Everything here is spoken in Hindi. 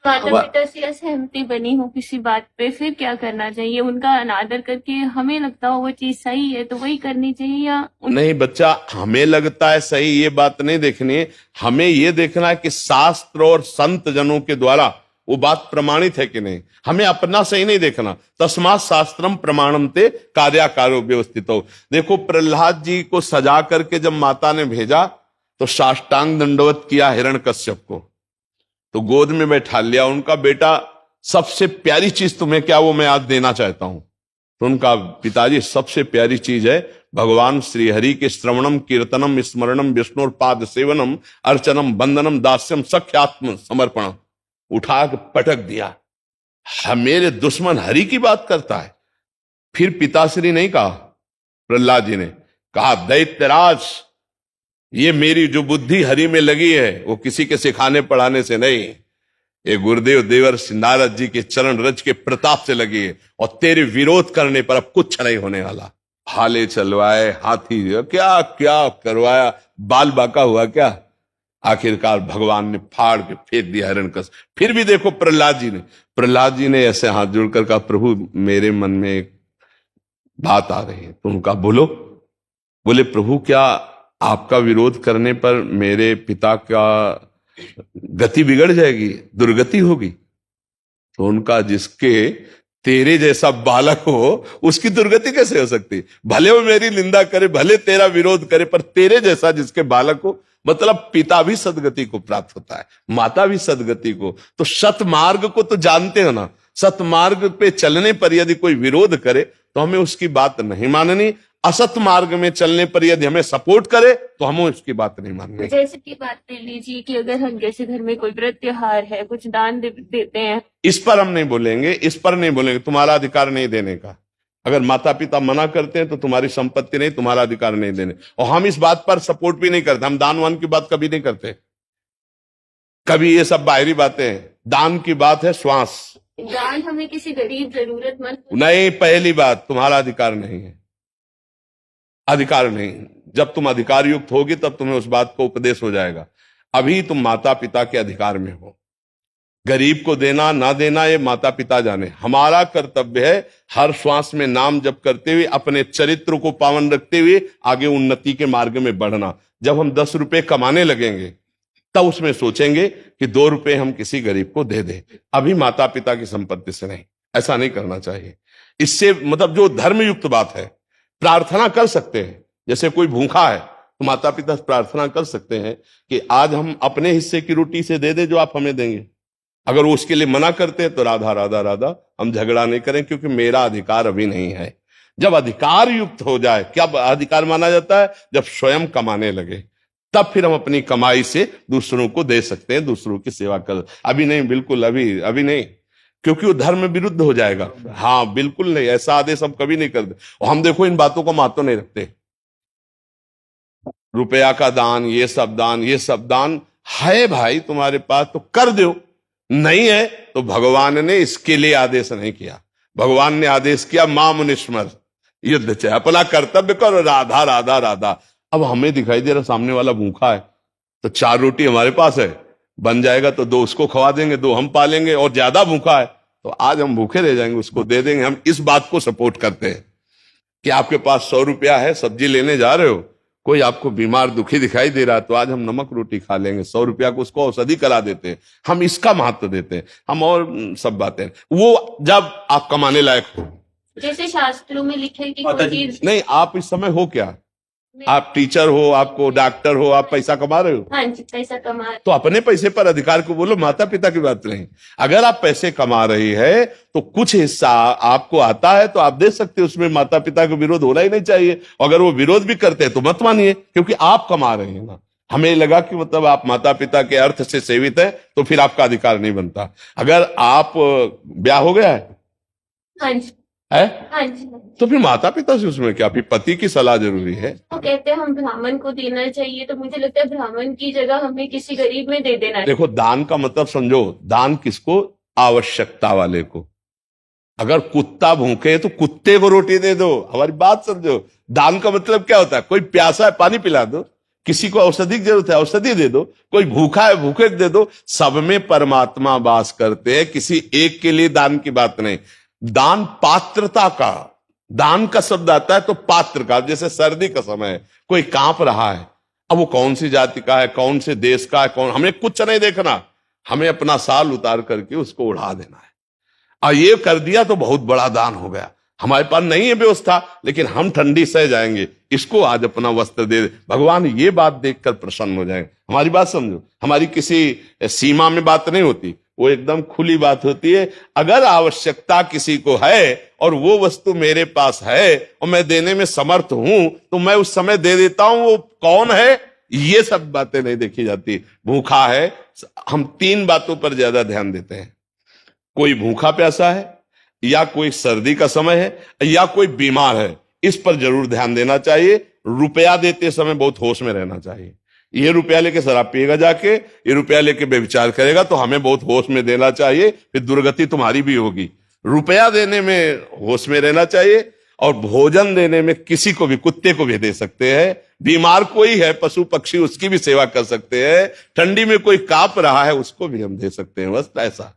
माता पिता से असहमति बनी हो किसी बात पे, फिर क्या करना चाहिए? उनका अनादर करके हमें लगता हो वो चीज सही है तो वही करनी चाहिए, या नहीं बच्चा, हमें लगता है सही, ये बात नहीं देखनी है। हमें ये देखना है कि शास्त्र और संत जनों के द्वारा वो बात प्रमाणित है कि नहीं। हमें अपना सही नहीं देखना। तस्मात् शास्त्रम प्रमाणम ते कार्याकारो व्यवस्थितो। देखो, प्रहलाद जी को सजा करके जब माता ने भेजा तो साष्टांग दंडवत किया हिरण्यकश्यप को, तो गोद में बैठा लिया। उनका बेटा, सबसे प्यारी चीज तुम्हें क्या, वो मैं आज देना चाहता हूं। तो उनका पिताजी, सबसे प्यारी चीज है भगवान श्री हरि के श्रवणम कीर्तनम स्मरणम विष्णु पाद सेवनम अर्चनम बंदनम दास्यम सख्यात्म समर्पणम। उठा के पटक दिया। मेरे दुश्मन हरि की बात करता है। फिर पिताश्री नहीं कहा, प्रहलाद जी ने कहा, दैत्यराज, ये मेरी जो बुद्धि हरि में लगी है वो किसी के सिखाने पढ़ाने से नहीं, ये गुरुदेव देवर्षि नारद जी के चरण रज के प्रताप से लगी है। और तेरे विरोध करने पर अब कुछ नहीं होने वाला। भाले चलवाए, हाथी क्या क्या करवाया, बाल बाका हुआ क्या। आखिरकार भगवान ने फाड़ के फेंक दिया हिरण्यकश्यप। फिर भी देखो प्रहलाद जी ने ऐसे हाथ जोड़कर कहा, प्रभु मेरे मन में एक बात आ रही है। तो उनका बोलो। बोले, प्रभु क्या आपका विरोध करने पर मेरे पिता का गति बिगड़ जाएगी, दुर्गति होगी? तो उनका, जिसके तेरे जैसा बालक हो उसकी दुर्गति कैसे हो सकती? भले वो मेरी निंदा करे, भले तेरा विरोध करे, पर तेरे जैसा जिसके बालक हो, मतलब पिता भी सदगति को प्राप्त होता है, माता भी सदगति को। तो सतमार्ग को तो जानते हो ना, सतमार्ग पे चलने पर यदि कोई विरोध करे तो हमें उसकी बात नहीं माननी। असत मार्ग में चलने पर यदि हमें सपोर्ट करे तो हमें उसकी बात नहीं माननी। जैसे की बात ले लीजिए कि अगर हम जैसे घर में कोई व्रत त्योहार है, कुछ दान देते हैं, इस पर हम नहीं बोलेंगे, इस पर नहीं बोलेंगे। तुम्हारा अधिकार नहीं देने का। अगर माता पिता मना करते हैं तो तुम्हारी संपत्ति नहीं, तुम्हारा अधिकार नहीं देने। और हम इस बात पर सपोर्ट भी नहीं करते। हम दान वान की बात कभी नहीं करते, कभी ये सब बाहरी बातें हैं। दान की बात है श्वास। दान हमें किसी गरीब जरूरतमंद नहीं, पहली बात तुम्हारा अधिकार नहीं है, अधिकार नहीं। जब तुम अधिकार युक्त होगी तब तुम्हें उस बात को उपदेश हो जाएगा। अभी तुम माता पिता के अधिकार में हो। गरीब को देना ना देना ये माता पिता जाने। हमारा कर्तव्य है हर श्वास में नाम जप करते हुए अपने चरित्र को पावन रखते हुए आगे उन्नति के मार्ग में बढ़ना। जब हम 10 रुपए कमाने लगेंगे तब उसमें सोचेंगे कि 2 रुपए हम किसी गरीब को दे दें, अभी माता पिता की संपत्ति से नहीं। ऐसा नहीं करना चाहिए। इससे मतलब जो धर्मयुक्त बात है, प्रार्थना कर सकते हैं। जैसे कोई भूखा है तो माता पिता प्रार्थना कर सकते हैं कि आज हम अपने हिस्से की रोटी से दे दे जो आप हमें देंगे। अगर वो उसके लिए मना करते हैं तो राधा राधा राधा, हम झगड़ा नहीं करें, क्योंकि मेरा अधिकार अभी नहीं है। जब अधिकार युक्त हो जाए, क्या अधिकार माना जाता है? जब स्वयं कमाने लगे, तब फिर हम अपनी कमाई से दूसरों को दे सकते हैं, दूसरों की सेवा कर। अभी नहीं, बिल्कुल अभी नहीं, क्योंकि वो धर्म विरुद्ध हो जाएगा। हाँ बिल्कुल नहीं, ऐसा आदेश हम कभी नहीं करते। और हम देखो इन बातों को महत्व नहीं रखते। रुपया का दान, ये सब दान है भाई तुम्हारे पास तो कर दो, नहीं है तो भगवान ने इसके लिए आदेश नहीं किया। भगवान ने आदेश किया मां मुनिस्मर, युद्ध चाहे, अपना कर्तव्य करो, राधा राधा राधा। अब हमें दिखाई दे रहा सामने वाला भूखा है, तो 4 रोटी हमारे पास है, बन जाएगा तो 2 उसको खवा देंगे, 2 हम पालेंगे। और ज्यादा भूखा है तो आज हम भूखे रह जाएंगे, उसको दे देंगे। हम इस बात को सपोर्ट करते हैं कि आपके पास 100 रुपया है, सब्जी लेने जा रहे हो, कोई आपको बीमार दुखी दिखाई दे रहा है, तो आज हम नमक रोटी खा लेंगे, 100 रुपया को उसको औषधि करा देते हैं। हम इसका महत्व देते हैं। हम और सब बातें वो जब आप कमाने लायक हो। जैसे शास्त्रों में लिखे कि कोई चीज नहीं, आप इस समय हो क्या? आप टीचर हो, आपको डॉक्टर हो, आप पैसा कमा रहे हो। हाँ जी, पैसा कमा रहे, तो अपने पैसे पर अधिकार को बोलो, माता पिता की बात नहीं। अगर आप पैसे कमा रही है तो कुछ हिस्सा आपको आता है तो आप दे सकते हो, उसमें माता पिता का विरोध होना ही नहीं चाहिए। अगर वो विरोध भी करते हैं तो मत मानिए, क्योंकि आप कमा रहे हैं ना। हमें लगा कि मतलब आप माता पिता के अर्थ से सेवित है तो फिर आपका अधिकार नहीं बनता। अगर आप ब्याह हो गया है, हाँ जी है? हाँ जी, तो फिर माता पिता से उसमें क्या, फिर पति की सलाह जरूरी है। वो कहते हैं हम ब्राह्मण को देना चाहिए, तो मुझे लगता है ब्राह्मण की जगह हमें किसी गरीब में दे देना चाहिए। देखो, दान का मतलब समझो, दान किसको? आवश्यकता वाले को। अगर कुत्ता भूखे तो कुत्ते को रोटी दे दो, हमारी बात समझो। दान का मतलब क्या होता है? कोई प्यासा है, पानी पिला दो। किसी को औषधि की जरूरत है, औषधि दे दो। कोई भूखा है, भूखे को दे दो। सब में परमात्मा वास करते हैं, किसी एक के लिए दान की बात नहीं। दान पात्रता का, दान का शब्द आता है तो पात्र का। जैसे सर्दी का समय है, कोई कांप रहा है, अब वो कौन सी जाति का है, कौन से देश का है, कौन, हमें कुछ नहीं देखना, हमें अपना साल उतार करके उसको उड़ा देना है। और ये कर दिया तो बहुत बड़ा दान हो गया। हमारे पास नहीं है व्यवस्था, लेकिन हम ठंडी सह जाएंगे, इसको आज अपना वस्त्र दे दे। भगवान ये बात देखकर प्रसन्न हो जाएंगे। हमारी बात समझो, हमारी किसी सीमा में बात नहीं होती, वो एकदम खुली बात होती है। अगर आवश्यकता किसी को है और वो वस्तु मेरे पास है और मैं देने में समर्थ हूं, तो मैं उस समय दे देता हूं। वो कौन है, ये सब बातें नहीं देखी जाती। भूखा है, हम 3 बातों पर ज्यादा ध्यान देते हैं। कोई भूखा प्यासा है, या कोई सर्दी का समय है, या कोई बीमार है, इस पर जरूर ध्यान देना चाहिए। रुपया देते समय बहुत होश में रहना चाहिए। ये रुपया लेके शराब पिएगा जाके, ये रुपया लेके बेविचार करेगा, तो हमें बहुत होश में देना चाहिए, फिर दुर्गति तुम्हारी भी होगी। रुपया देने में होश में रहना चाहिए, और भोजन देने में किसी को भी, कुत्ते को भी दे सकते हैं, बीमार कोई है, पशु पक्षी, उसकी भी सेवा कर सकते हैं, ठंडी में कोई कांप रहा है उसको भी हम दे सकते हैं, बस ऐसा।